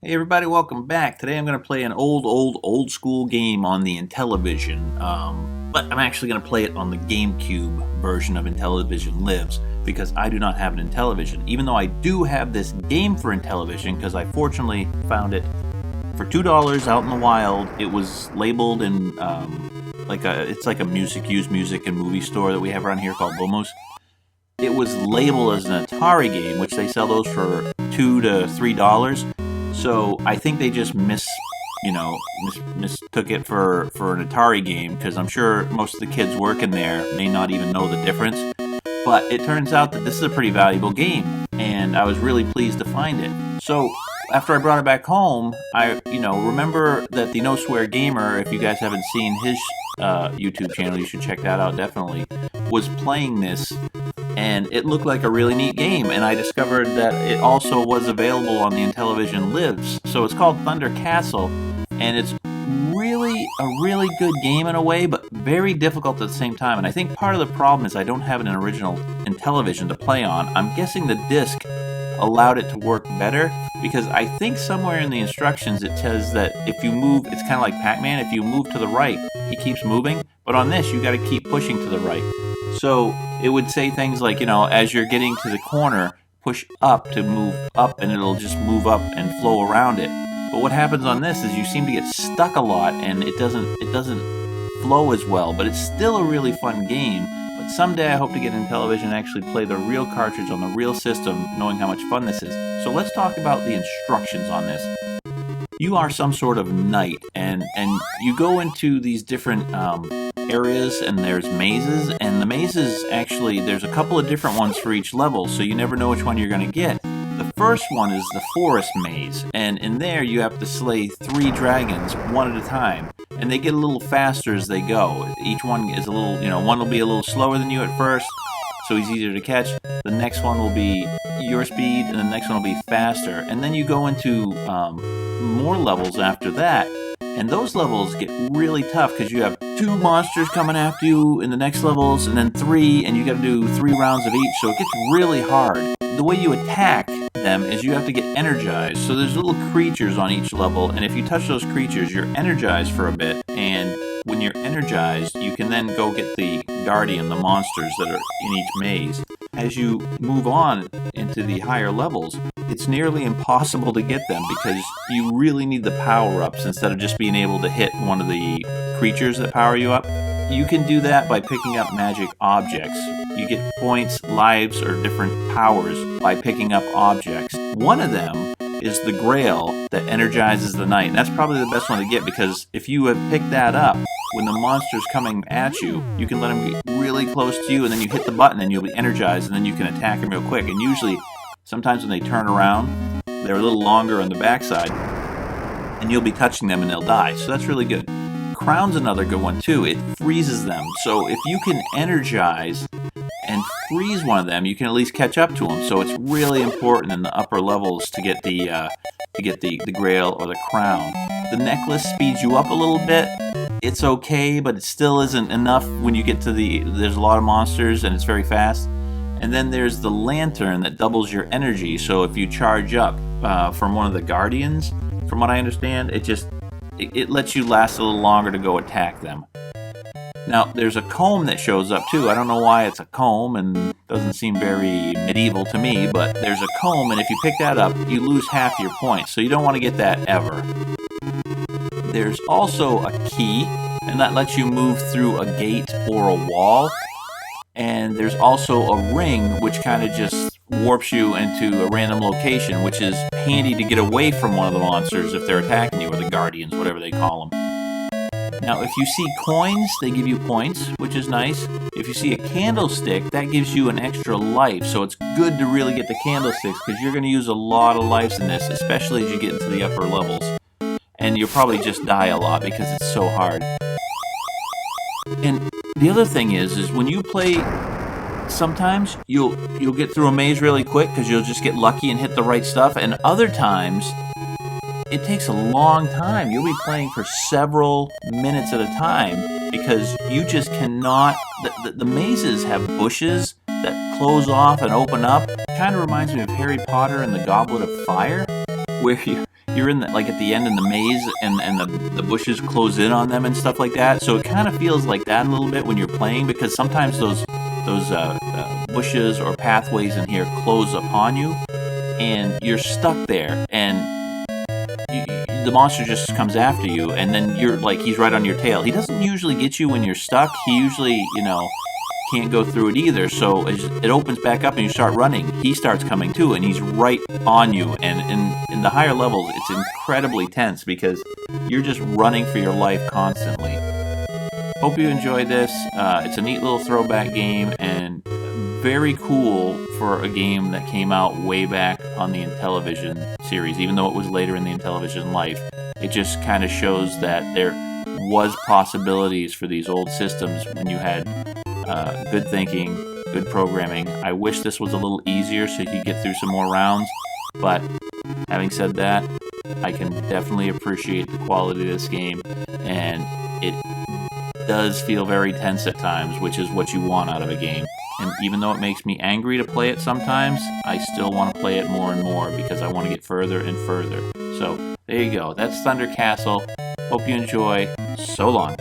Hey everybody, welcome back. Today I'm going to play an old school game on the Intellivision, but I'm actually going to play it on the GameCube version of Intellivision Lives because I do not have an Intellivision, even though I do have this game for Intellivision because I fortunately found it for $2 out in the wild. It was labeled in it's like a used music and movie store that we have around here called Bomos. It was labeled as an Atari game, which they sell those for $2 to $3. So I think they just mistook it for an Atari game, because I'm sure most of the kids working there may not even know the difference. But it turns out that this is a pretty valuable game, and I was really pleased to find it. So after I brought it back home, I remember that the No Swear Gamer, if you guys haven't seen his YouTube channel, you should check that out definitely, was playing this. And it looked like a really neat game, and I discovered that it also was available on the Intellivision Lives. So it's called Thunder Castle, and it's really a really good game in a way, but very difficult at the same time. And I think part of the problem is I don't have an original Intellivision to play on. I'm guessing the disc allowed it to work better, because I think somewhere in the instructions it says that if you move, it's kind of like Pac-Man, if you move to the right, he keeps moving, but on this you got to keep pushing to the right. So it would say things like, as you're getting to the corner, push up to move up, and it'll just move up and flow around it. But what happens on this is you seem to get stuck a lot, and it doesn't flow as well. But it's still a really fun game. But someday I hope to get Intellivision and actually play the real cartridge on the real system, knowing how much fun this is. So let's talk about the instructions on this. You are some sort of knight, and you go into these different areas, and there's mazes, and the mazes, actually, there's a couple of different ones for each level, so you never know which one you're going to get. The first one is the forest maze, and in there you have to slay 3 dragons one at a time, and they get a little faster as they go. Each one is a little, one will be a little slower than you at first, so he's easier to catch. The next one will be your speed, and the next one will be faster. And then you go into more levels after that, and those levels get really tough because you have 2 monsters coming after you in the next levels, and then 3, and you got to do 3 rounds of each, so it gets really hard. The way you attack them is you have to get energized. So there's little creatures on each level, and if you touch those creatures, you're energized for a bit, and when you're energized, you can then go get the guardian, the monsters that are in each maze. As you move on into the higher levels, it's nearly impossible to get them because you really need the power-ups instead of just being able to hit one of the creatures that power you up. You can do that by picking up magic objects. You get points, lives, or different powers by picking up objects. One of them is the Grail that energizes the knight. And that's probably the best one to get, because if you have picked that up, when the monster's coming at you, you can let him get really close to you, and then you hit the button and you'll be energized, and then you can attack him real quick. And usually, sometimes when they turn around, they're a little longer on the backside, and you'll be touching them and they'll die. So that's really good. Crown's another good one too. It freezes them. So if you can energize and freeze one of them, you can at least catch up to them. So it's really important in the upper levels to get the Grail or the Crown. The necklace speeds you up a little bit. It's okay, but it still isn't enough when you get to there's a lot of monsters and it's very fast. And then there's the lantern that doubles your energy. So if you charge up from one of the guardians, from what I understand, it lets you last a little longer to go attack them. Now, there's a comb that shows up too. I don't know why it's a comb, and doesn't seem very medieval to me, but there's a comb, and if you pick that up, you lose half your points, so you don't want to get that ever. There's also a key, and that lets you move through a gate or a wall. And there's also a ring, which kind of just warps you into a random location, which is handy to get away from one of the monsters if they're attacking you, or the guardians, whatever they call them. Now, if you see coins, they give you points, which is nice. If you see a candlestick, that gives you an extra life, so it's good to really get the candlesticks, because you're going to use a lot of lives in this, especially as you get into the upper levels. And you'll probably just die a lot because it's so hard. And the other thing is when you play, sometimes you'll get through a maze really quick because you'll just get lucky and hit the right stuff, and other times it takes a long time. You'll be playing for several minutes at a time because you just cannot. The mazes have bushes that close off and open up. It kind of reminds me of Harry Potter and the Goblet of Fire, where you're in the, like at the end in the maze, and the bushes close in on them and stuff like that. So it kind of feels like that a little bit when you're playing, because sometimes those bushes or pathways in here close upon you, and you're stuck there, and the monster just comes after you, and then you're like, he's right on your tail. He doesn't usually get you when you're stuck. He usually, can't go through it either. So as it opens back up and you start running, he starts coming too, and he's right on you. And in the higher levels, it's incredibly tense because you're just running for your life constantly. Hope you enjoyed this. It's a neat little throwback game, and very cool for a game that came out way back on the Intellivision series. Even though it was later in the Intellivision life, it just kind of shows that there was possibilities for these old systems when you had good thinking, good programming. I wish this was a little easier so you could get through some more rounds, but having said that, I can definitely appreciate the quality of this game, and it does feel very tense at times, which is what you want out of a game. And even though it makes me angry to play it sometimes, I still want to play it more and more because I want to get further and further. So there you go. That's Thunder Castle. Hope you enjoy. So long.